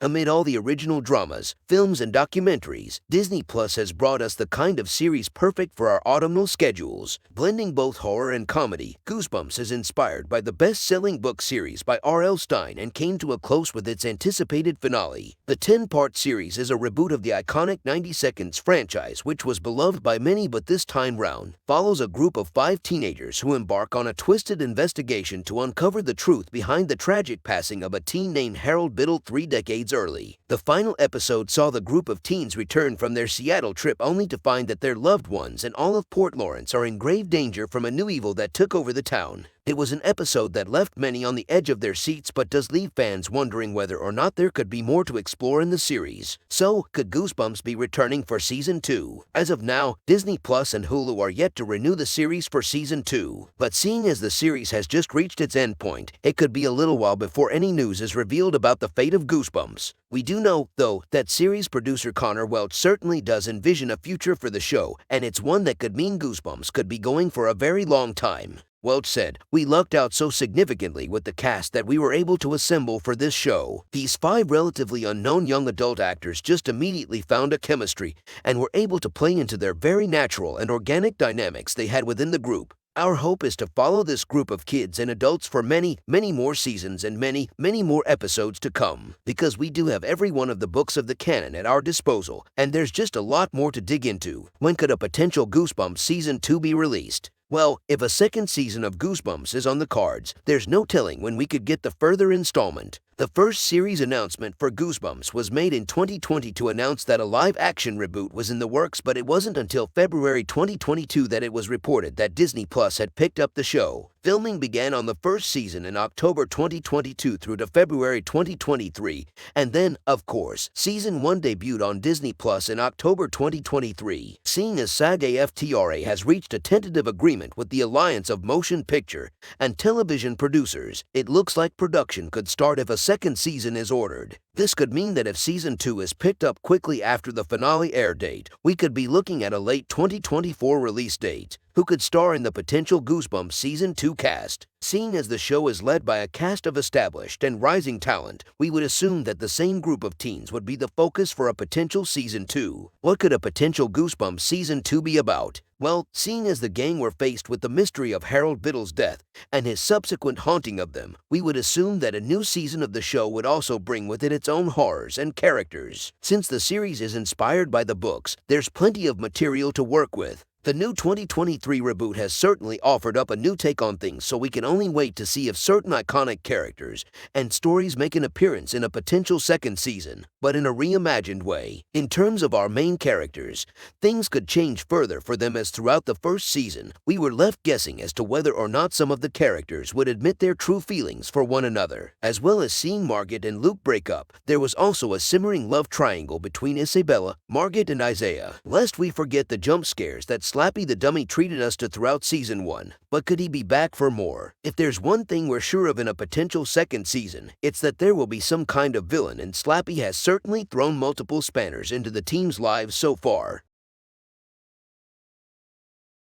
Amid all the original dramas, films, and documentaries, Disney Plus has brought us the kind of series perfect for our autumnal schedules. Blending both horror and comedy, Goosebumps is inspired by the best-selling book series by RL Stine and came to a close with its anticipated finale. The 10-part series is a reboot of the iconic 90 Seconds franchise, which was beloved by many but this time round follows a group of 5 teenagers who embark on a twisted investigation to uncover the truth behind the tragic passing of a teen named Harold Biddle 3 decades early. The final episode saw the group of teens return from their Seattle trip only to find that their loved ones and all of Port Lawrence are in grave danger from a new evil that took over the town. It was an episode that left many on the edge of their seats but does leave fans wondering whether or not there could be more to explore in the series. So, could Goosebumps be returning for Season 2? As of now, Disney Plus and Hulu are yet to renew the series for Season 2. But seeing as the series has just reached its endpoint, it could be a little while before any news is revealed about the fate of Goosebumps. We do know, though, that series producer Connor Welch certainly does envision a future for the show, and it's one that could mean Goosebumps could be going for a very long time. Welch said, "We lucked out so significantly with the cast that we were able to assemble for this show. These 5 relatively unknown young adult actors just immediately found a chemistry and were able to play into their very natural and organic dynamics they had within the group. Our hope is to follow this group of kids and adults for many, many more seasons and many, many more episodes to come, because we do have every one of the books of the canon at our disposal, and there's just a lot more to dig into. When could a potential Goosebumps Season 2 be released? Well, if a second season of Goosebumps is on the cards, there's no telling when we could get the further installment. The first series announcement for Goosebumps was made in 2020 to announce that a live-action reboot was in the works, but it wasn't until February 2022 that it was reported that Disney Plus had picked up the show. Filming began on the first season in October 2022 through to February 2023, and then, of course, Season 1 debuted on Disney Plus in October 2023. Seeing as SAG-AFTRA has reached a tentative agreement with the Alliance of Motion Picture and Television Producers, it looks like production could start if a second season is ordered. This could mean that if Season 2 is picked up quickly after the finale air date, we could be looking at a late 2024 release date. Who could star in the potential Goosebumps Season 2 cast? Seeing as the show is led by a cast of established and rising talent, we would assume that the same group of teens would be the focus for a potential Season 2. What could a potential Goosebumps Season 2 be about? Well, seeing as the gang were faced with the mystery of Harold Biddle's death and his subsequent haunting of them, we would assume that a new season of the show would also bring with it its own horrors and characters. Since the series is inspired by the books, there's plenty of material to work with. The new 2023 reboot has certainly offered up a new take on things, so we can only wait to see if certain iconic characters and stories make an appearance in a potential second season, but in a reimagined way. In terms of our main characters, things could change further for them, as throughout the first season, we were left guessing as to whether or not some of the characters would admit their true feelings for one another. As well as seeing Margaret and Luke break up, there was also a simmering love triangle between Isabella, Margaret, and Isaiah. Lest we forget the jump scares that Slappy the Dummy treated us to throughout Season 1. But could he be back for more? If there's one thing we're sure of in a potential second season, it's that there will be some kind of villain, and Slappy has certainly thrown multiple spanners into the team's lives so far.